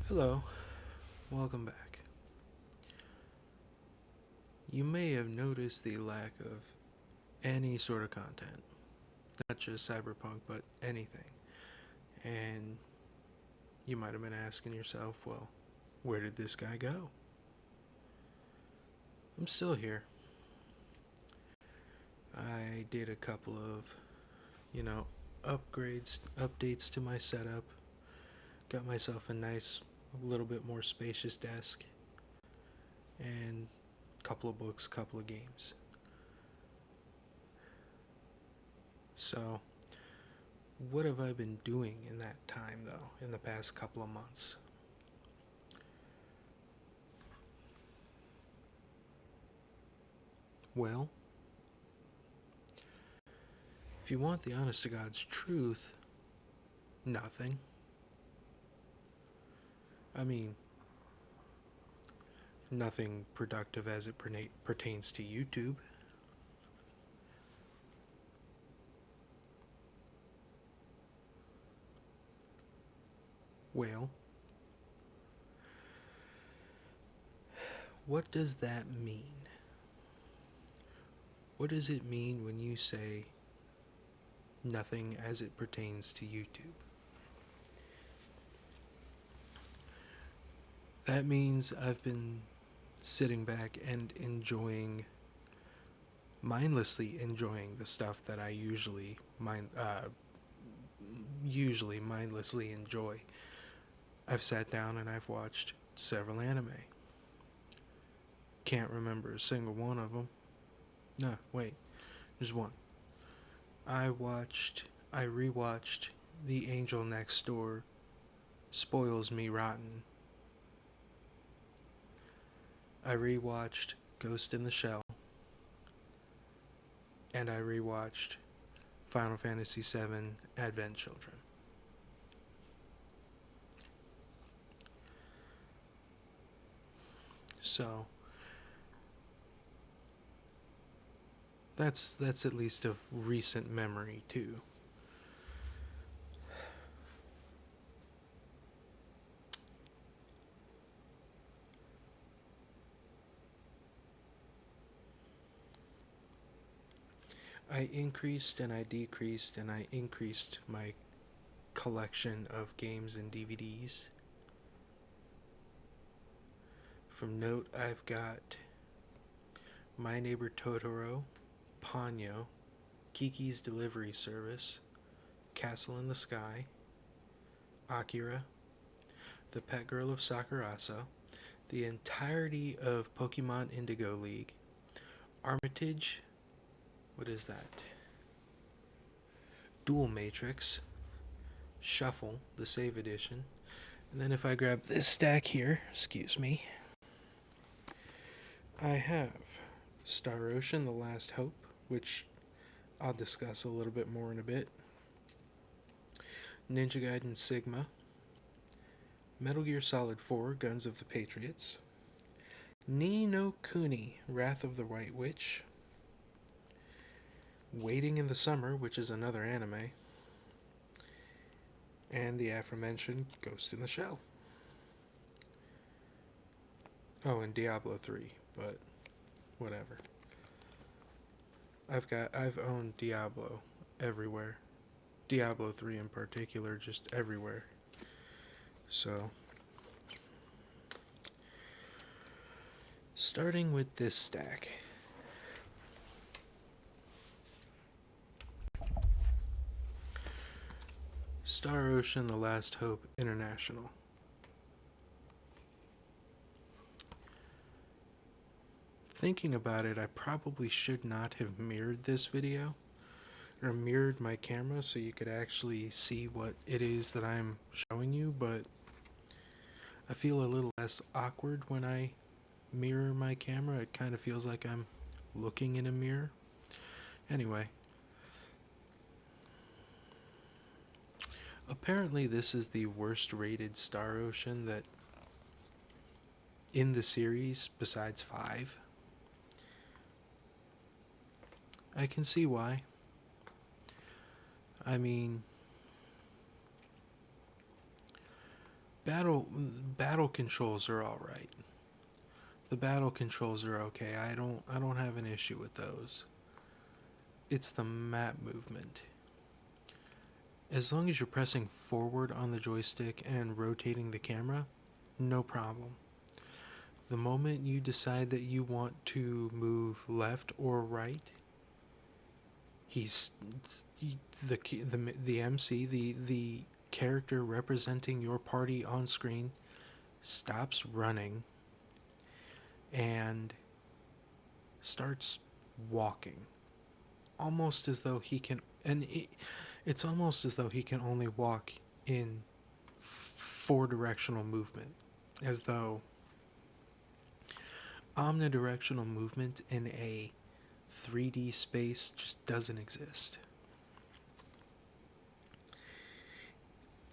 Hello, welcome back. You may have noticed the lack of any sort of content, not just cyberpunk, but anything. And you might have been asking yourself, well, where did this guy go? I'm still here. I did a couple of, you know, upgrades, updates to my setup, got myself a nice, a little bit more spacious desk, and a couple of books, couple of games. So, what have I been doing in that time, though, in the past couple of months? Well, if you want the honest to God's truth, nothing. I mean, nothing productive as it pertains to YouTube. Well, what does that mean? What does it mean when you say nothing as it pertains to YouTube? That means I've been sitting back and mindlessly enjoying the stuff that I usually mindlessly enjoy. I've sat down and I've watched several anime. Can't remember a single one of them. No, wait, there's one. I rewatched The Angel Next Door Spoils Me Rotten. I rewatched Ghost in the Shell, and I rewatched Final Fantasy VII Advent Children. So that's at least of recent memory too. I increased and I decreased and I increased my collection of games and DVDs. From note, I've got My Neighbor Totoro, Ponyo, Kiki's Delivery Service, Castle in the Sky, Akira, The Pet Girl of Sakurasa, the entirety of Pokemon Indigo League, Armitage, what is that? Dual Matrix, Shuffle, the Save Edition, and then if I grab this stack here, excuse me, I have Star Ocean, The Last Hope, which I'll discuss a little bit more in a bit, Ninja Gaiden Sigma, Metal Gear Solid 4, Guns of the Patriots, Ni no Kuni, Wrath of the White Witch, Waiting in the Summer, which is another anime, and the aforementioned Ghost in the Shell. Oh, and Diablo 3, but whatever. I've owned Diablo everywhere. Diablo 3 in particular, just everywhere. So, starting with this stack. Star Ocean The Last Hope International. Thinking about it, I probably should not have mirrored this video, or mirrored my camera so you could actually see what it is that I'm showing you, but I feel a little less awkward when I mirror my camera. It kind of feels like I'm looking in a mirror. Anyway, apparently this is the worst rated Star Ocean that in the series besides 5. I can see why. I mean, battle battle controls are all right. The battle controls are okay. I don't have an issue with those. It's the map movement. As long as you're pressing forward on the joystick and rotating the camera, no problem. The moment you decide that you want to move left or right, he's the MC, the character representing your party on screen stops running and starts walking, almost as though he can, it's almost as though he can only walk in four directional movement, as though omnidirectional movement in a 3D space just doesn't exist.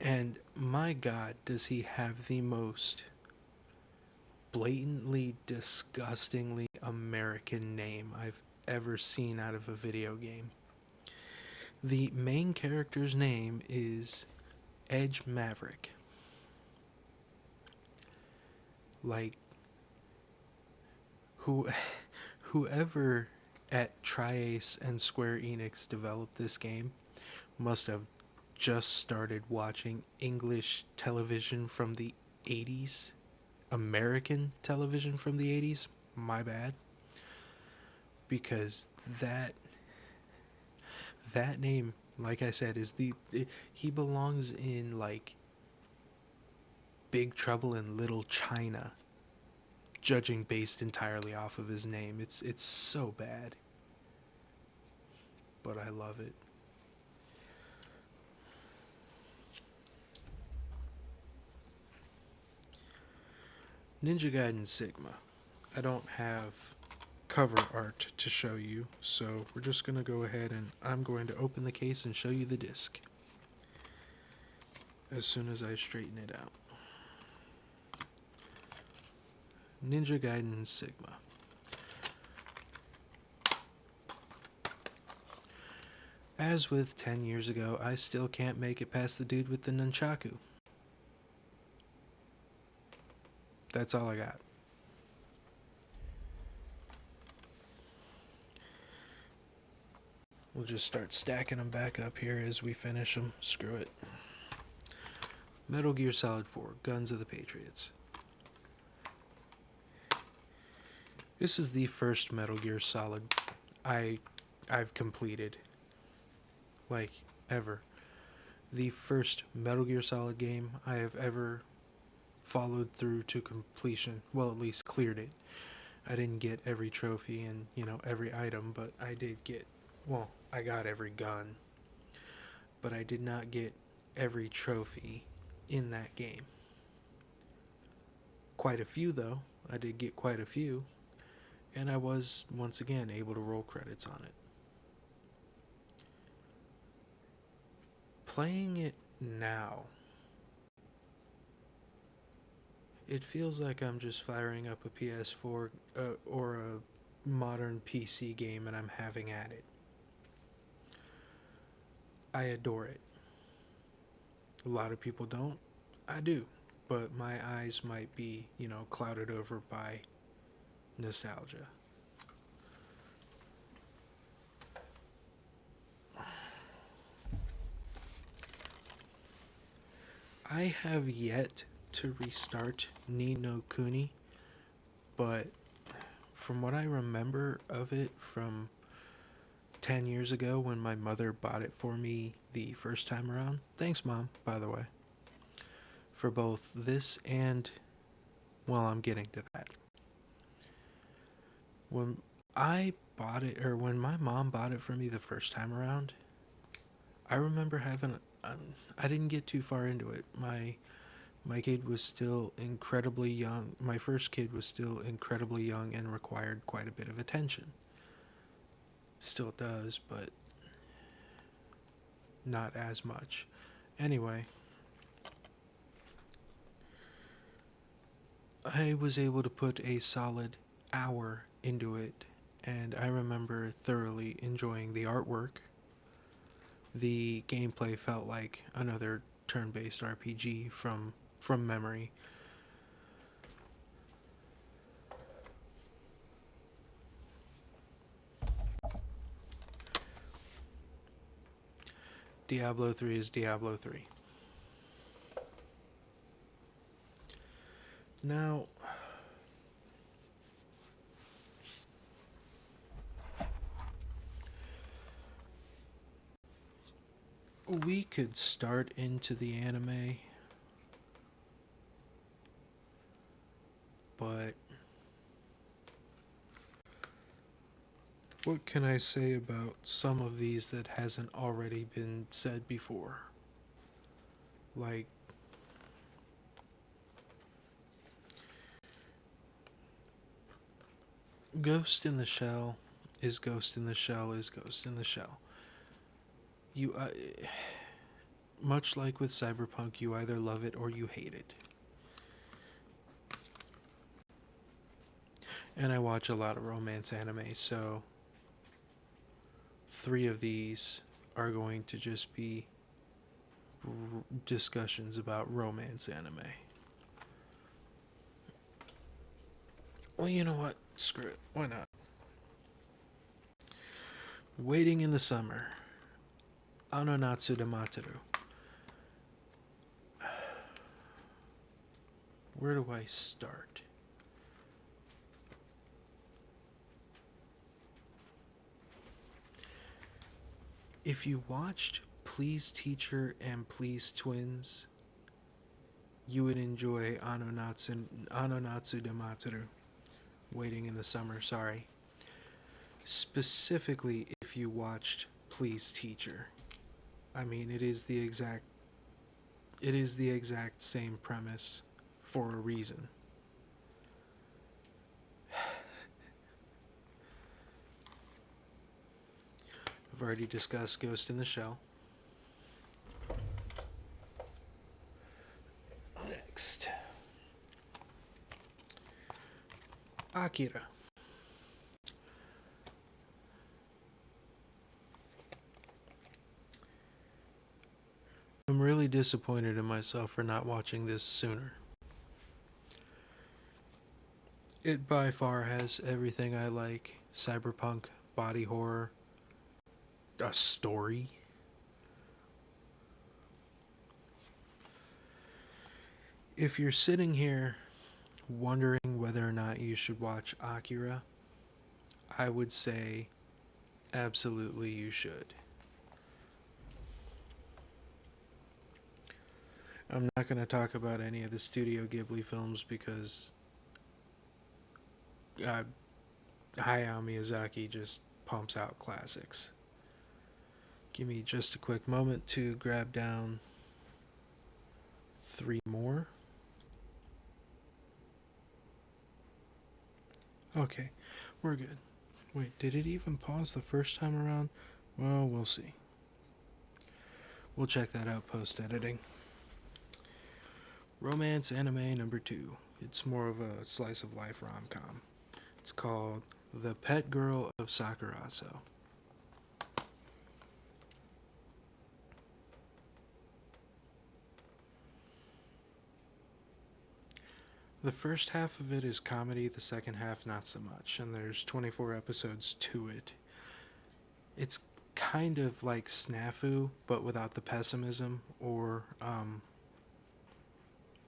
And my god, does he have the most blatantly, disgustingly American name I've ever seen out of a video game. The main character's name is Edge Maverick. Like, whoever at Tri-Ace and Square Enix developed this game must have just started watching English television from the 80s. American television from the 80s. My bad. Because that name, like I said, is he belongs in like Big Trouble in Little China, judging based entirely off of his name. It's so bad, but I love it. Ninja Gaiden Sigma. I don't have cover art to show you, so we're just going to go ahead and I'm going to open the case and show you the disc as soon as I straighten it out. Ninja Gaiden Sigma. As with 10 years ago, I still can't make it past the dude with the nunchaku. That's all I got. We'll just start stacking them back up here as we finish them. Screw it. Metal Gear Solid 4, Guns of the Patriots. This is the first Metal Gear Solid I've completed. Like, ever. The first Metal Gear Solid game I have ever followed through to completion. Well, at least cleared it. I didn't get every trophy and, every item, but I did get, well, I got every gun. But I did not get every trophy in that game. Quite a few, though. I did get quite a few. And I was, once again, able to roll credits on it. Playing it now, it feels like I'm just firing up a PS4 or a modern PC game and I'm having at it. I adore it. A lot of people don't. I do. But my eyes might be, clouded over by nostalgia. I have yet to restart Ni no Kuni, but from what I remember of it from 10 years ago when my mother bought it for me the first time around, thanks Mom, by the way, for both this and, well, I'm getting to that. When I bought it, or when my mom bought it for me the first time around, I remember having, I didn't get too far into it. My kid was still incredibly young. My first kid was still incredibly young and required quite a bit of attention. Still does, but not as much. Anyway, I was able to put a solid hour into it, and I remember thoroughly enjoying the artwork. The gameplay felt like another turn-based RPG from from memory. Diablo 3 is Diablo 3. Now, we could start into the anime, but what can I say about some of these that hasn't already been said before? Like, Ghost in the Shell is Ghost in the Shell is Ghost in the Shell. You, much like with Cyberpunk, you either love it or you hate it. And I watch a lot of romance anime, so 3 of these are going to just be discussions about romance anime. Well, you know what? Screw it. Why not? Waiting in the Summer. Anonatsu Matteru. Where do I start? If you watched Please Teacher and Please Twins, you would enjoy Anonatsu Matteru. Waiting in the Summer, sorry. Specifically if you watched Please Teacher. I mean, it is the exact same premise for a reason. I've already discussed Ghost in the Shell. Next, Akira. I'm really disappointed in myself for not watching this sooner. It by far has everything I like: cyberpunk, body horror, a story. If you're sitting here wondering whether or not you should watch Akira, I would say absolutely you should. I'm not going to talk about any of the Studio Ghibli films because Hayao Miyazaki just pumps out classics. Give me just a quick moment to grab down 3 more. Okay, we're good. Wait, did it even pause the first time around? Well, we'll see. We'll check that out post-editing. Romance anime number 2. It's more of a slice of life rom-com. It's called The Pet Girl of Sakurazo. The first half of it is comedy, the second half not so much, and there's 24 episodes to it. It's kind of like Snafu, but without the pessimism or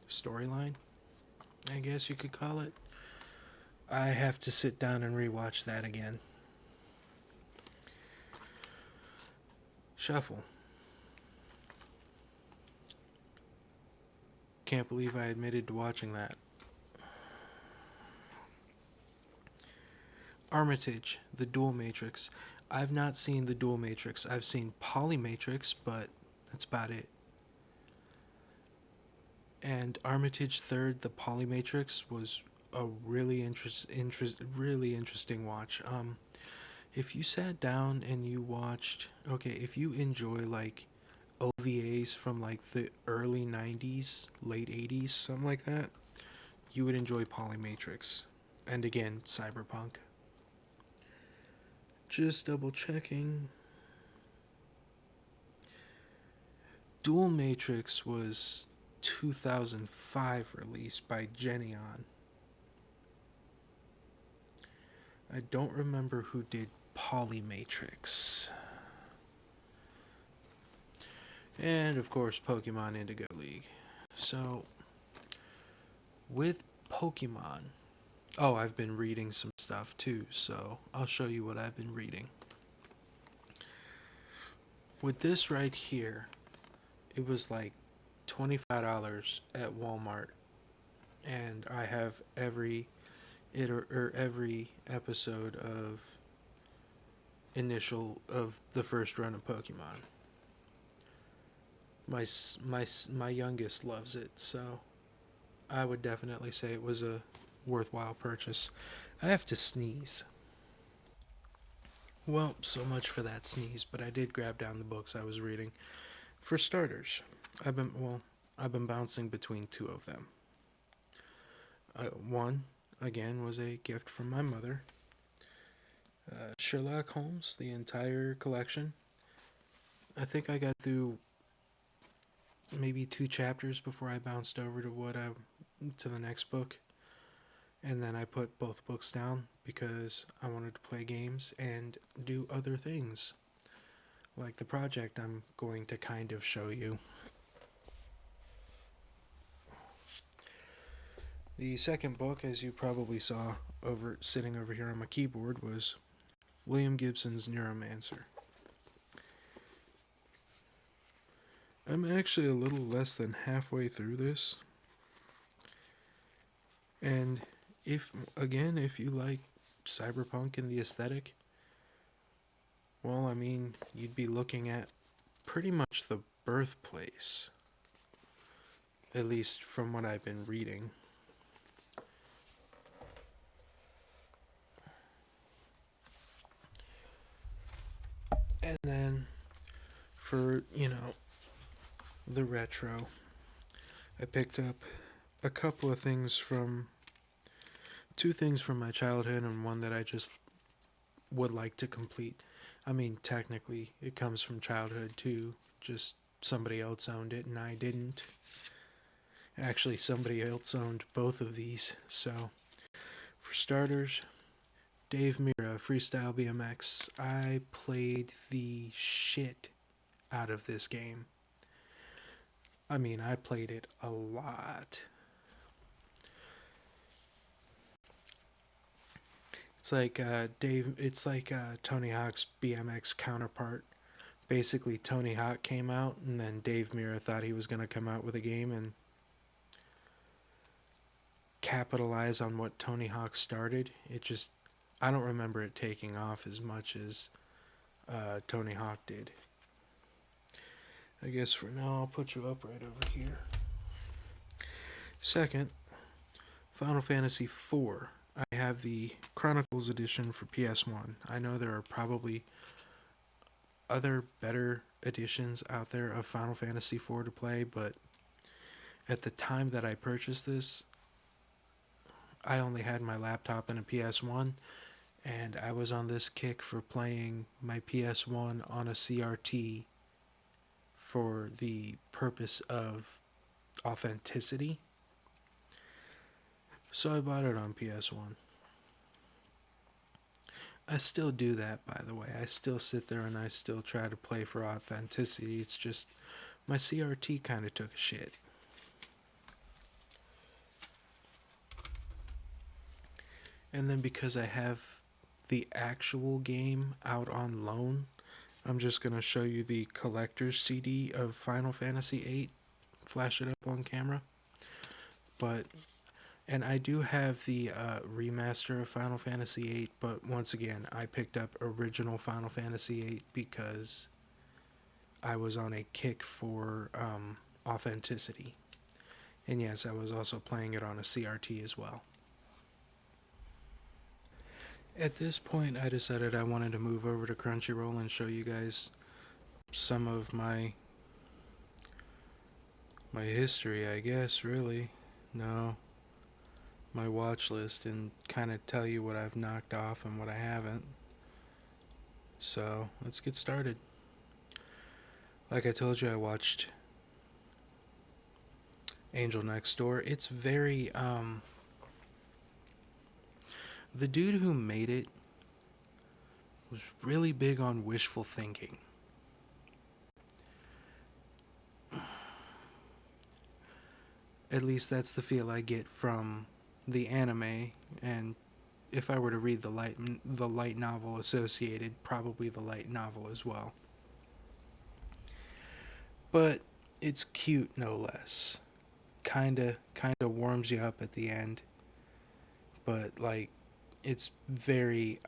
storyline, I guess you could call it. I have to sit down and rewatch that again. Shuffle. Can't believe I admitted to watching that. Armitage, The Dual Matrix. I've not seen The Dual Matrix. I've seen Polymatrix, but that's about it. And Armitage Third, The Polymatrix, was a really interesting watch. If you sat down and you watched, okay, if you enjoy like OVAs from like the early 90s, late 80s, something like that, you would enjoy Polymatrix. And again, Cyberpunk. Just double checking. Dual Matrix was 2005 release by Geneon. I don't remember who did Polymatrix. And of course, Pokemon Indigo League. So, with Pokemon, oh, I've been reading some stuff too, so I'll show you what I've been reading. With this right here, it was like $25 at Walmart, and I have every episode of the first run of Pokemon. My youngest loves it, so I would definitely say it was a worthwhile purchase. I have to sneeze. Well, so much for that sneeze, but I did grab down the books I was reading. For starters, I've been bouncing between two of them. One, again, was a gift from my mother. Sherlock Holmes, the entire collection. I think I got through maybe 2 chapters before I bounced over to the next book. And then I put both books down because I wanted to play games and do other things. Like the project I'm going to kind of show you. The second book, as you probably saw sitting over here on my keyboard, was William Gibson's Neuromancer. I'm actually a little less than halfway through this. And if you like cyberpunk and the aesthetic, well, I mean, you'd be looking at pretty much the birthplace. At least from what I've been reading. And then, for, the retro, I picked up two things from my childhood and one that I just would like to complete. I mean, technically, it comes from childhood too, just somebody else owned it and I didn't. Actually, somebody else owned both of these, so for starters, Dave Mirra, Freestyle BMX. I played the shit out of this game. I mean, I played it a lot. It's like Tony Hawk's BMX counterpart. Basically, Tony Hawk came out, and then Dave Mirra thought he was going to come out with a game and capitalize on what Tony Hawk started. I don't remember it taking off as much as Tony Hawk did. I guess for now I'll put you up right over here. Second, Final Fantasy IV. I have the Chronicles edition for PS1. I know there are probably other better editions out there of Final Fantasy IV to play, but at the time that I purchased this, I only had my laptop and a PS1, and I was on this kick for playing my PS1 on a CRT for the purpose of authenticity. So I bought it on PS1. I still do that, by the way. I still sit there and I still try to play for authenticity. It's just my CRT kind of took a shit. And then because I have the actual game out on loan, I'm just going to show you the collector's CD of Final Fantasy VIII. Flash it up on camera. And I do have the remaster of Final Fantasy VIII, but once again, I picked up original Final Fantasy VIII because I was on a kick for authenticity. And yes, I was also playing it on a CRT as well. At this point, I decided I wanted to move over to Crunchyroll and show you guys some of my history, I guess, really. No. My watch list and kind of tell you what I've knocked off and what I haven't. So, let's get started. Like I told you, I watched Angel Next Door. It's very the dude who made it was really big on wishful thinking. At least that's the feel I get from the anime, and if I were to read the light novel associated, probably the light novel as well. But it's cute no less. Kinda warms you up at the end, but like it's very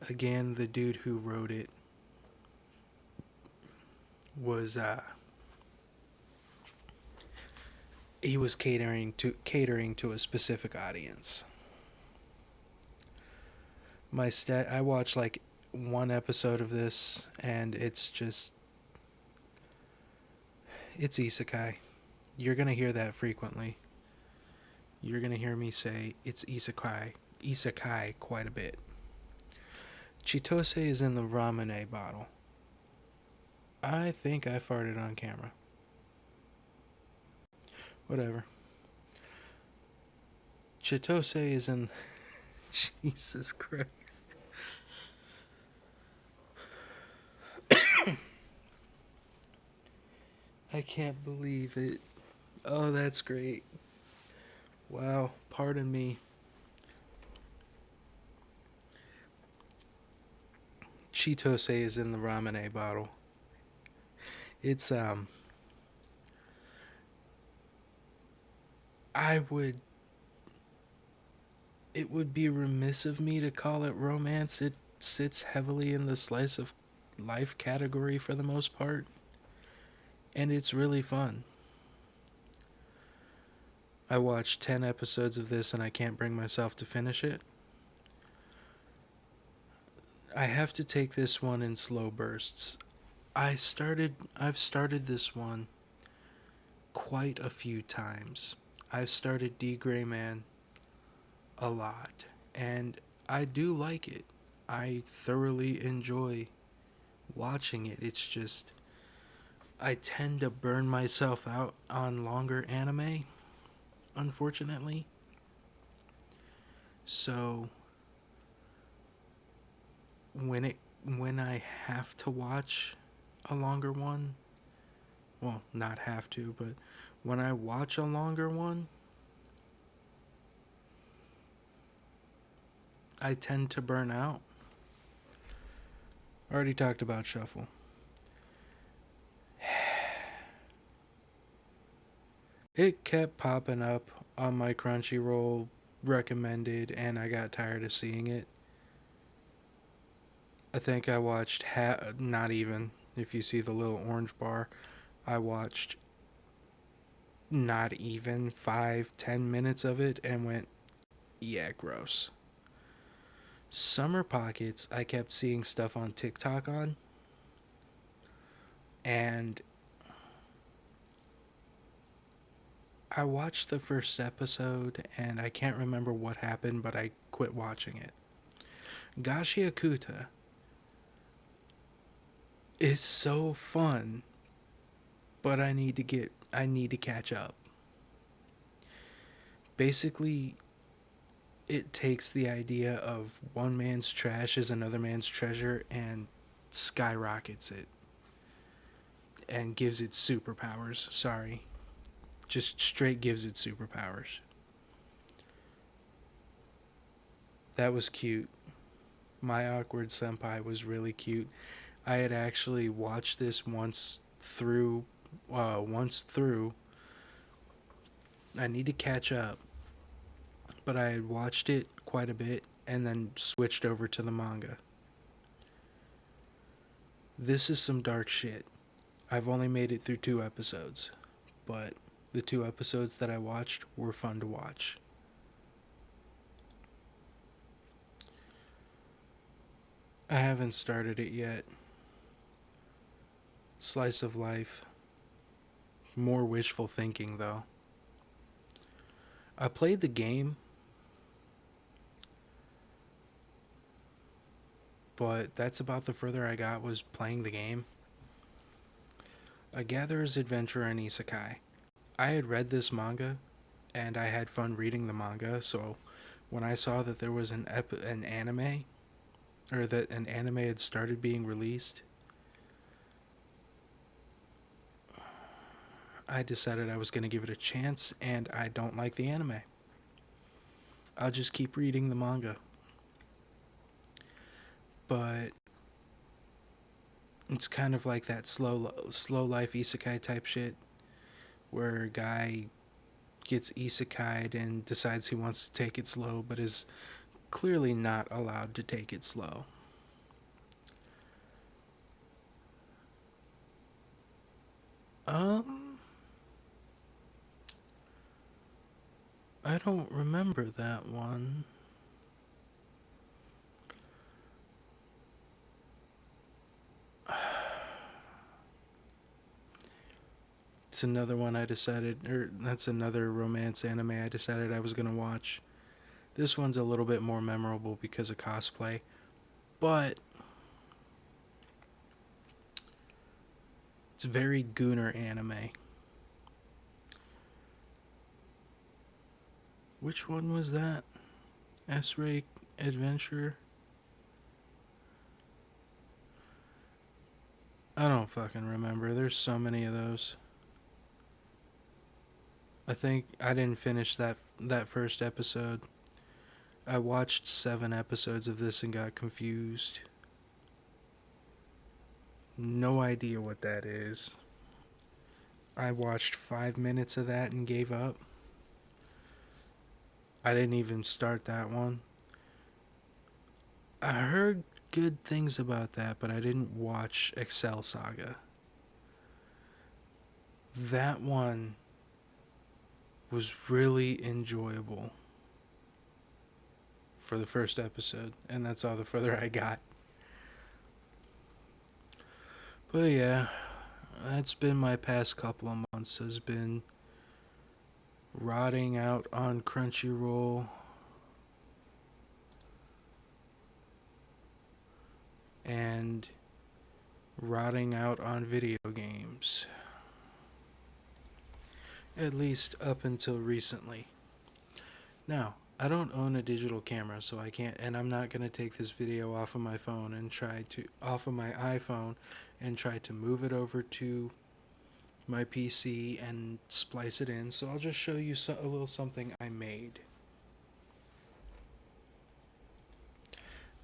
again, the dude who wrote it was he was catering to a specific audience. I watched like one episode of this, and it's isekai. You're gonna hear that frequently. You're gonna hear me say it's isekai quite a bit. Chitose is in the ramune bottle. I think I farted on camera. Whatever. Chitose is in. Jesus Christ. I can't believe it. Oh, that's great. Wow, pardon me. Chitose is in the ramune bottle. It's I would it would be remiss of me to call it romance. It sits heavily in the slice of life category for the most part, and it's really fun. I watched 10 episodes of this and I can't bring myself to finish it. I have to take this one in slow bursts. I've started this one quite a few times. I've started D Gray Man a lot, and I do like it. I thoroughly enjoy watching it. It's just I tend to burn myself out on longer anime, unfortunately. So when I have to watch a longer one, well, not have to, but when I watch a longer one, I tend to burn out. Already talked about Shuffle. It kept popping up on my Crunchyroll recommended, and I got tired of seeing it. I think I watched not even, if you see the little orange bar, I watched not even 5-10 minutes of it and went, yeah, gross. Summer Pockets, I kept seeing stuff on TikTok on, and I watched the first episode and I can't remember what happened, but I quit watching it. Gashi Akuta is so fun, but I need to catch up. Basically, it takes the idea of one man's trash is another man's treasure and skyrockets it and gives it superpowers. Sorry. Just straight gives it superpowers. That was cute. My Awkward Senpai was really cute. I had actually watched this once through. I need to catch up, but I had watched it quite a bit and then switched over to the manga. This is some dark shit. I've only made it through 2 episodes, but the 2 episodes that I watched were fun to watch. I haven't started it yet. Slice of life. More wishful thinking, though. I played the game, but that's about the further I got was playing the game. A Gatherer's Adventure in Isekai. I had read this manga, and I had fun reading the manga, so when I saw that there was an anime, or that an anime had started being released, I decided I was going to give it a chance, and I don't like the anime. I'll just keep reading the manga. But it's kind of like that slow life isekai type shit, where a guy gets isekai'd and decides he wants to take it slow, but is clearly not allowed to take it slow. I don't remember that one. It's another one I decided, or that's another romance anime I decided I was going to watch. This one's a little bit more memorable because of cosplay, but it's very Gooner anime. Which one was that? S-Ray Adventure? I don't fucking remember. There's so many of those. I think I didn't finish that first episode. I watched 7 episodes of this and got confused. No idea what that is. I watched 5 minutes of that and gave up. I didn't even start that one. I heard good things about that, but I didn't watch Excel Saga. That one was really enjoyable for the first episode, and that's all the further I got. But yeah, that's been my past couple of months, has been rotting out on Crunchyroll and rotting out on video games. At least up until recently. Now, I don't own a digital camera, so I can't, and I'm not going to take this video off of my phone and off of my iPhone and try to move it over to my PC and splice it in, so I'll just show you a little something I made.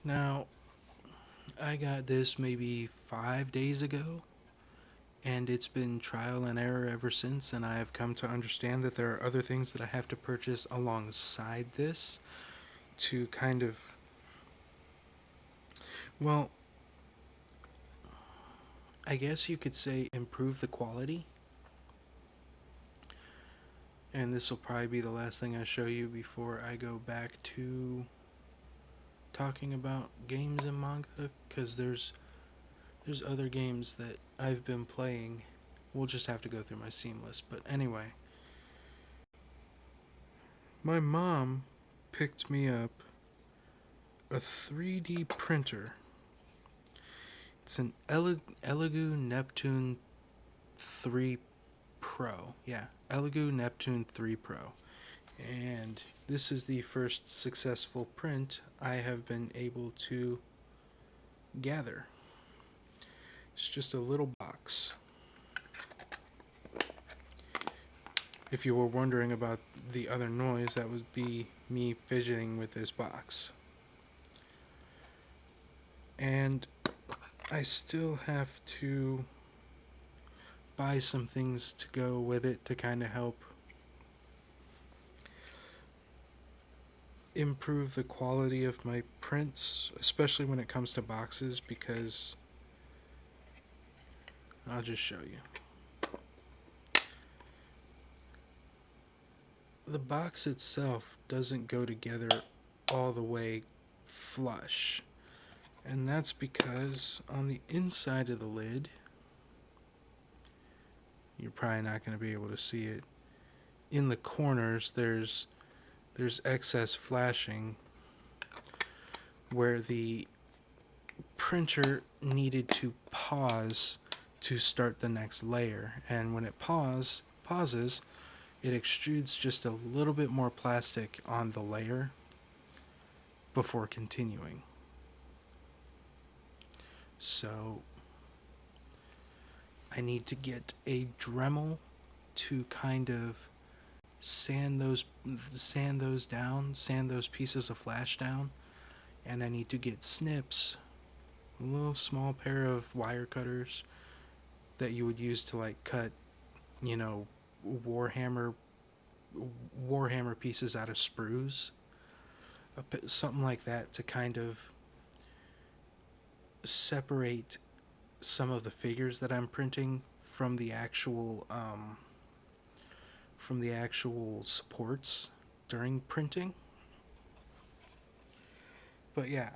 Now, I got this maybe 5 days ago, and it's been trial and error ever since, and I have come to understand that there are other things that I have to purchase alongside this to kind of, well, I guess you could say improve the quality. And this will probably be the last thing I show you before I go back to talking about games and manga, because there's other games that I've been playing. We'll just have to go through my Steam list. But anyway, my mom picked me up a 3D printer. It's an Elegoo Neptune 3 Pro. Yeah, Elegoo Neptune 3 Pro. And this is the first successful print I have been able to gather. It's just a little box. If you were wondering about the other noise, that would be me fidgeting with this box. And I still have to buy some things to go with it to kind of help improve the quality of my prints, especially when it comes to boxes, because I'll just show you. The box itself doesn't go together all the way flush. And that's because on the inside of the lid, you're probably not going to be able to see it. In the corners, there's excess flashing where the printer needed to pause to start the next layer. And when it pauses, it extrudes just a little bit more plastic on the layer before continuing. So I need to get a Dremel to kind of sand those pieces of flash down, and I need to get snips, a little small pair of wire cutters that you would use to like cut, you know, Warhammer pieces out of sprues, something like that, to kind of separate some of the figures that I'm printing from the actual supports during printing. But yeah,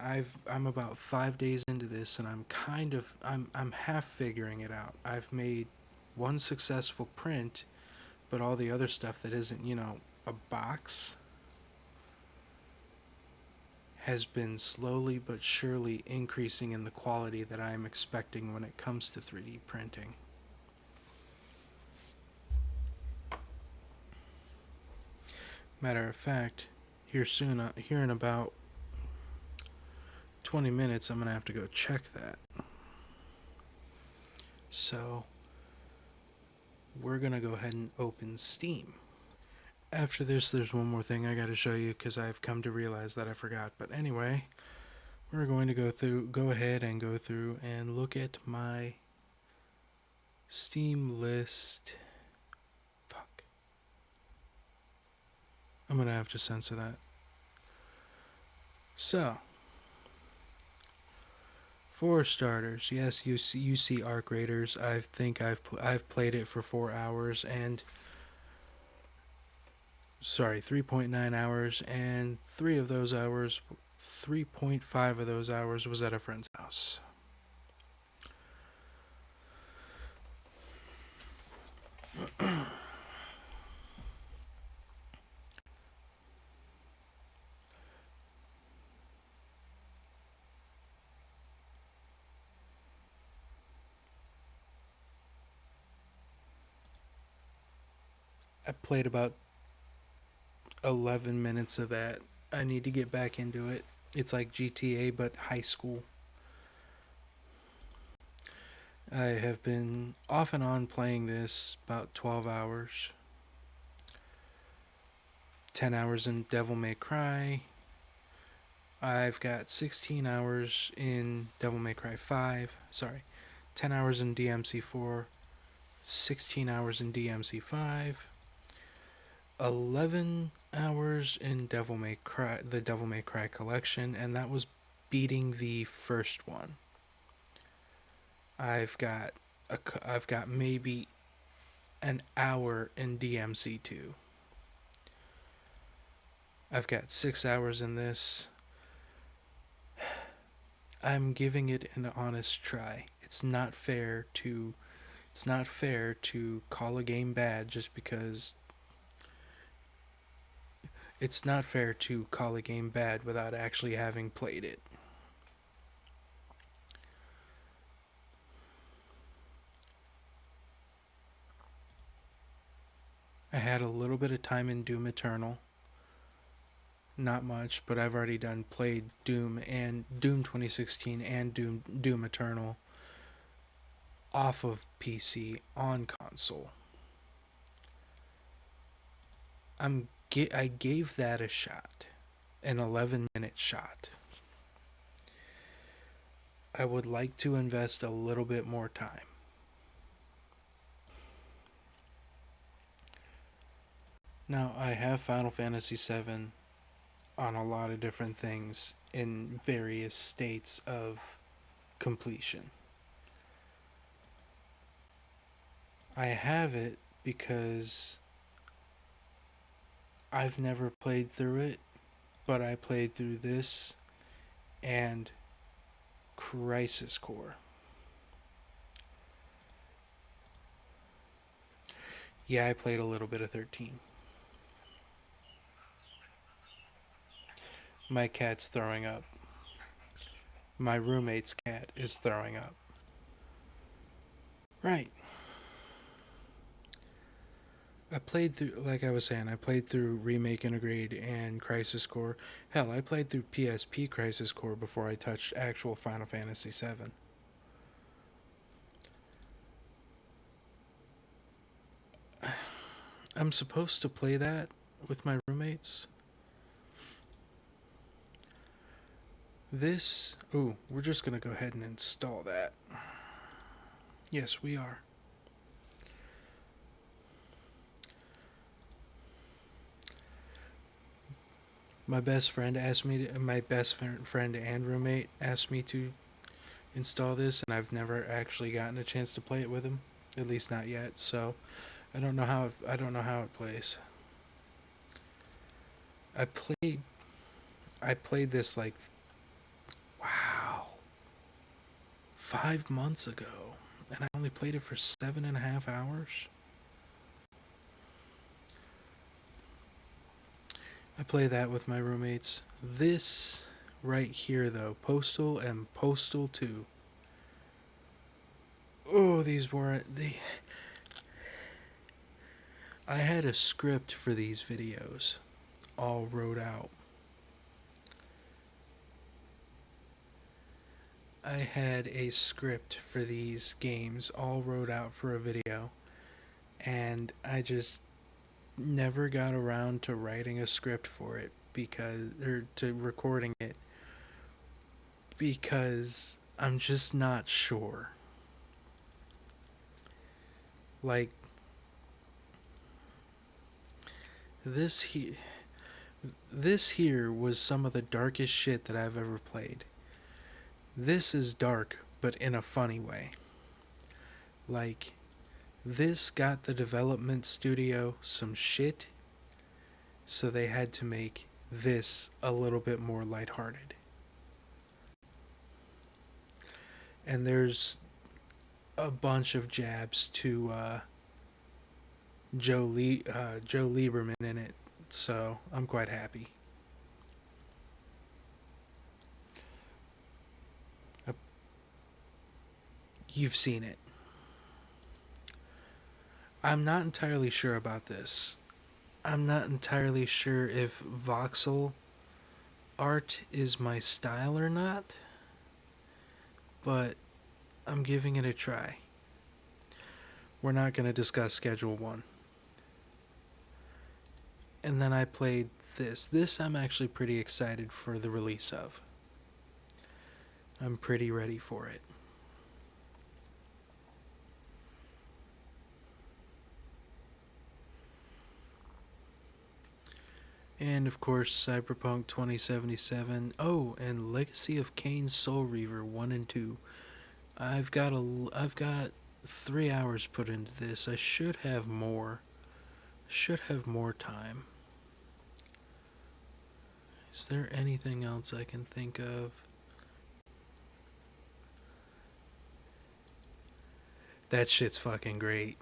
I'm about 5 days into this, and I'm half figuring it out. I've made one successful print, but all the other stuff that isn't, a box has been slowly but surely increasing in the quality that I'm expecting when it comes to 3D printing. Matter of fact, here in about 20 minutes, I'm going to have to go check that. So, we're going to go ahead and open Steam. After this, there's one more thing I got to show you because I've come to realize that I forgot. But anyway, we're going to go ahead and go through and look at my Steam list. Fuck. I'm going to have to censor that. So, for starters, yes, you see Arc Raiders. I think I've played it for 4 hours and 3.9 hours, and 3.5 of those hours was at a friend's house. I played about 11 minutes of that. I need to get back into it. It's like GTA but high school. I have been off and on playing this about 12 hours. 10 hours in Devil May Cry. I've got 16 hours in Devil May Cry 5. 10 hours in DMC4. 16 hours in DMC5. 11 hours in Devil May Cry, the Devil May Cry collection, and that was beating the first one. I've got maybe an hour in DMC2. I've got 6 hours in this. I'm giving it an honest try. It's not fair to call a game bad just because it's not fair to call a game bad without actually having played it. I had a little bit of time in Doom Eternal. Not much, but I've already played Doom and Doom 2016 and Doom Eternal off of PC on console. I gave that a shot, an 11-minute shot. I would like to invest a little bit more time. Now, I have Final Fantasy VII on a lot of different things in various states of completion. I have it because I've never played through it, but I played through this and Crisis Core. Yeah, I played a little bit of 13. My cat's throwing up. My roommate's cat is throwing up. Right. I played through, like I was saying, I played through Remake Integrate and Crisis Core. Hell, I played through PSP Crisis Core before I touched actual Final Fantasy VII. I'm supposed to play that with my roommates. This, ooh, we're just gonna go ahead and install that. Yes, we are. My best friend asked me to, my best friend and roommate asked me to install this, and I've never actually gotten a chance to play it with him, at least not yet. So I don't know how it plays. I played I played this like, wow, 5 months ago, and I only played it for 7.5 hours. I play that with my roommates. This right here, though, Postal and Postal 2. Oh, these weren't the. I had a script for these videos all wrote out. I had a script for these games all wrote out for a video, and I just never got around to writing a script for it or to recording it because I'm just not sure. Like this he this here was some of the darkest shit that I've ever played. This is dark, but in a funny way. Like, this got the development studio some shit, so they had to make this a little bit more lighthearted. And there's a bunch of jabs to Joe Lieberman in it, so I'm quite happy. Uh, You've seen it. I'm not entirely sure about this. I'm not entirely sure if voxel art is my style or not, but I'm giving it a try. We're not going to discuss Schedule 1. And then I played this. This I'm actually pretty excited for the release of. I'm pretty ready for it. And of course, Cyberpunk 2077. Oh, and Legacy of Kain Soul Reaver 1 and 2. I've got 3 hours put into this. I should have more. Should have more time. Is there anything else I can think of? That shit's fucking great.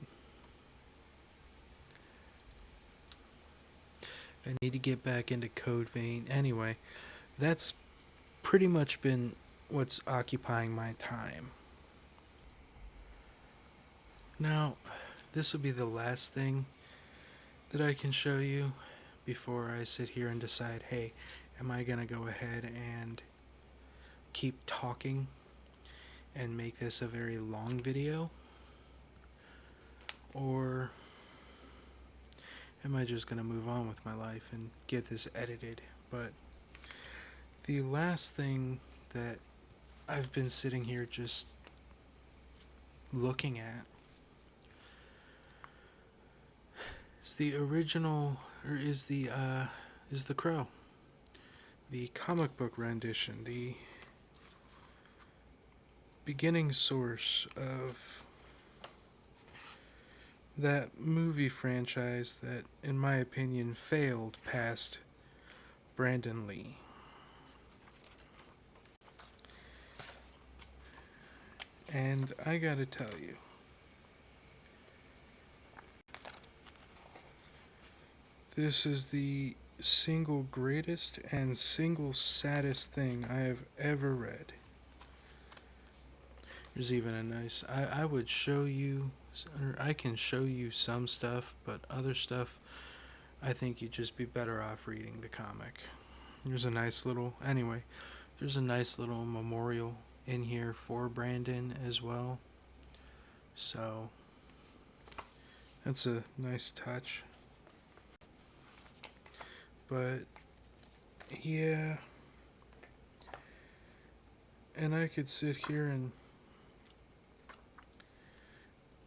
I need to get back into Code Vein. Anyway, that's pretty much been what's occupying my time. Now, this will be the last thing that I can show you before I sit here and decide, hey, am I going to go ahead and keep talking and make this a very long video? Or am I just going to move on with my life and get this edited? But the last thing that I've been sitting here just looking at is the original, or is the Crow, the comic book rendition, the beginning source of that movie franchise that, in my opinion, failed past Brandon Lee. And I gotta tell you, this is the single greatest and single saddest thing I have ever read. There's even a nice. I would show you, or I can show you some stuff, but other stuff, I think you'd just be better off reading the comic. There's a nice little. Anyway, there's a nice little memorial in here for Brandon as well. So that's a nice touch. But yeah, and I could sit here and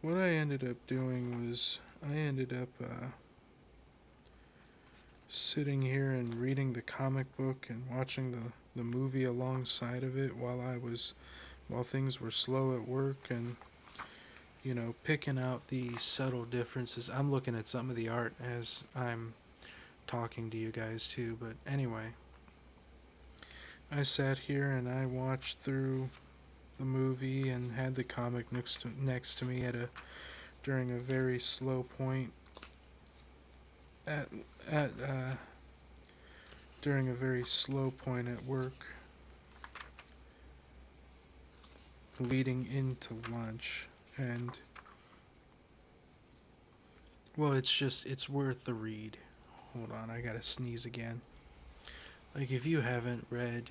what I ended up doing was I ended up sitting here and reading the comic book and watching the movie alongside of it while things were slow at work, and picking out the subtle differences. I'm looking at some of the art as I'm talking to you guys too, but anyway, I sat here and I watched through the movie and had the comic next to me during a very slow point at at during a very slow point at work leading into lunch. And well, it's worth the read. Hold on, I gotta sneeze again. Like, if you haven't read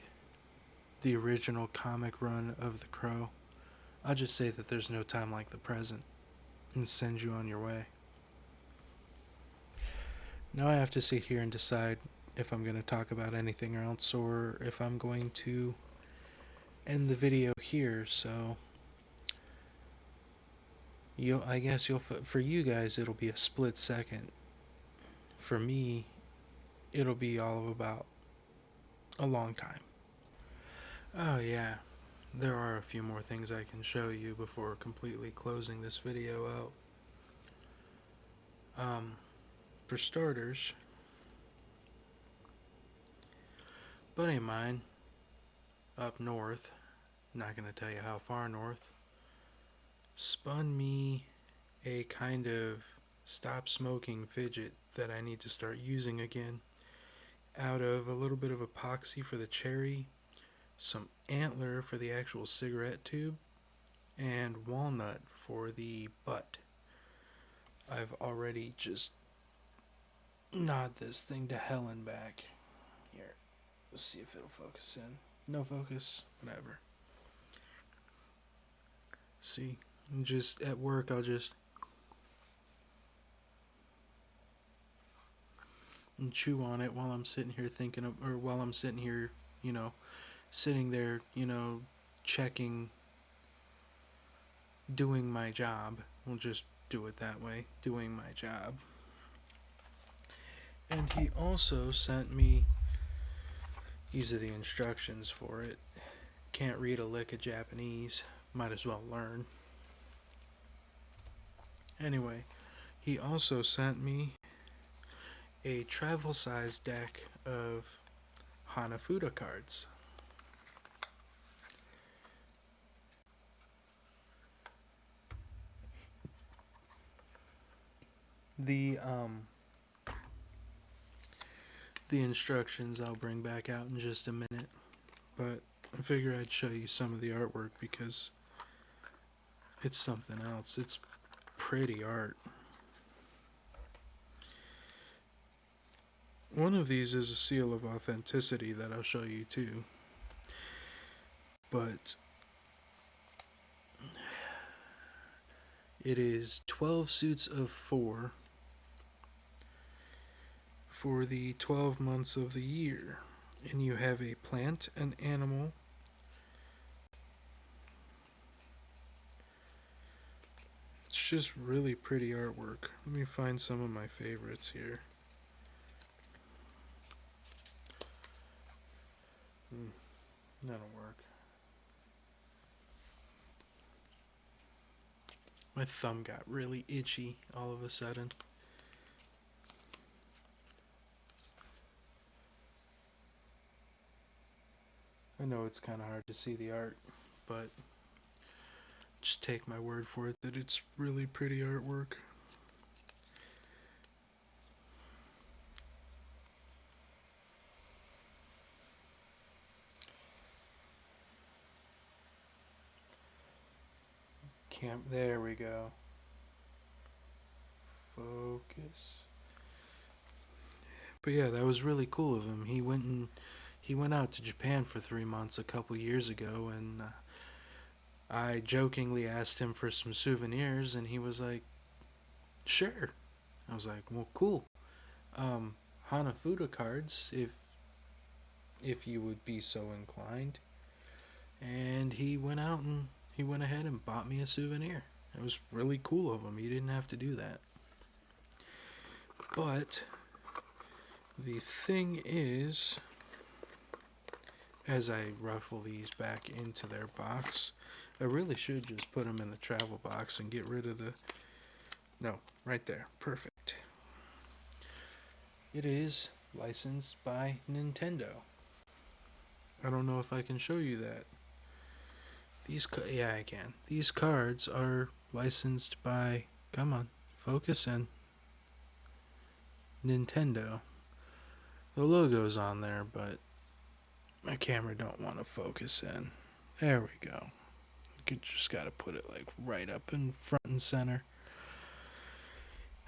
the original comic run of The Crow, I'll just say that there's no time like the present and send you on your way. Now I have to sit here and decide if I'm going to talk about anything else or if I'm going to end the video here. So I guess for you guys it'll be a split second. For me, it'll be all of about a long time. Oh yeah, there are a few more things I can show you before completely closing this video out. For starters, a buddy of mine up north, not gonna tell you how far north, spun me a kind of stop smoking fidget that I need to start using again out of a little bit of epoxy for the cherry, some antler for the actual cigarette tube, and walnut for the butt. I've already just gnawed this thing to hell and back. Here, let's see if it'll focus in. No focus, whatever. See, just at work I'll just and chew on it while I'm sitting here while I'm sitting here, sitting there, checking, doing my job. We'll just do it that way, doing my job. And he also sent me, these are the instructions for it. Can't read a lick of Japanese, might as well learn. Anyway, he also sent me a travel size deck of Hanafuda cards. The instructions I'll bring back out in just a minute, but I figure I'd show you some of the artwork because it's something else. It's pretty art. One of these is a seal of authenticity that I'll show you too. But it is 12 suits of 4 for the 12 months of the year. And you have a plant, an animal, it's just really pretty artwork. Let me find some of my favorites here. That'll work. My thumb got really itchy all of a sudden. I know it's kind of hard to see the art, but just take my word for it that it's really pretty artwork. There we go. Focus. But yeah, that was really cool of him. He went out to Japan for 3 months a couple years ago, and I jokingly asked him for some souvenirs, and he was like, "Sure." I was like, "Well, cool. Um, Hanafuda cards, if you would be so inclined." And he went ahead and bought me a souvenir. It was really cool of him. He didn't have to do that. But the thing is, as I ruffle these back into their box, I really should just put them in the travel box and get rid of the... No, right there. Perfect. It is licensed by Nintendo. I don't know if I can show you that. Yeah, I can. These cards are licensed by... Come on, focus in. Nintendo. The logo's on there, but my camera don't want to focus in. There we go. You just gotta put it like right up in front and center.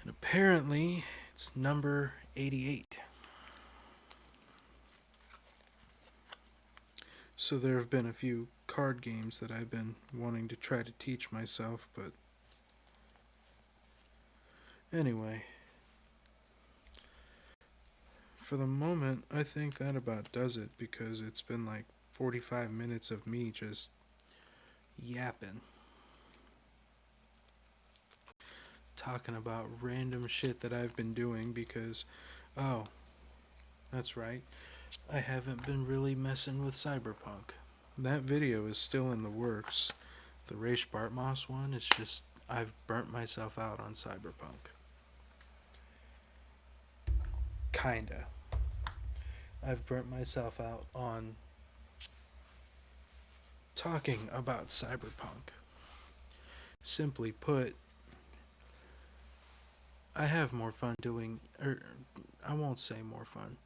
And apparently it's number 88. So there have been a few card games that I've been wanting to try to teach myself, but anyway, for the moment, I think that about does it, because it's been like 45 minutes of me just yapping, talking about random shit that I've been doing because, oh, that's right, I haven't been really messing with Cyberpunk. That video is still in the works. The Raish Bartmoss one, it's just, I've burnt myself out on Cyberpunk. Kinda. I've burnt myself out on talking about Cyberpunk. Simply put, I have more fun doing, or I won't say more fun.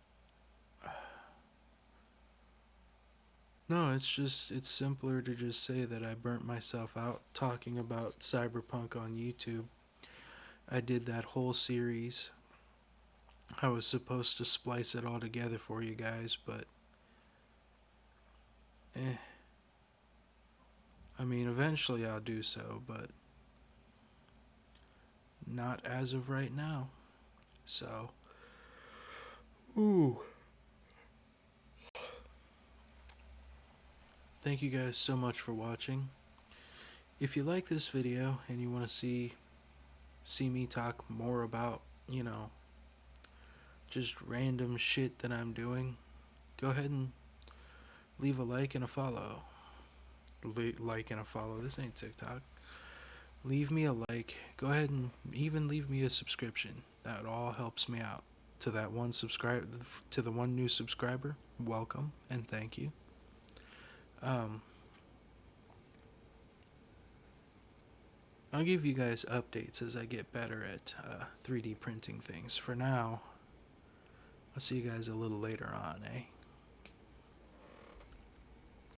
No, it's simpler to just say that I burnt myself out talking about Cyberpunk on YouTube. I did that whole series. I was supposed to splice it all together for you guys, but I mean, eventually I'll do so, but not as of right now. So, ooh. Thank you guys so much for watching. If you like this video and you want to see me talk more about, just random shit that I'm doing, go ahead and leave a like and a follow. Like and a follow. This ain't TikTok. Leave me a like. Go ahead and even leave me a subscription. That all helps me out. To the one new subscriber, welcome and thank you. I'll give you guys updates as I get better at 3D printing things. For now, I'll see you guys a little later on, eh?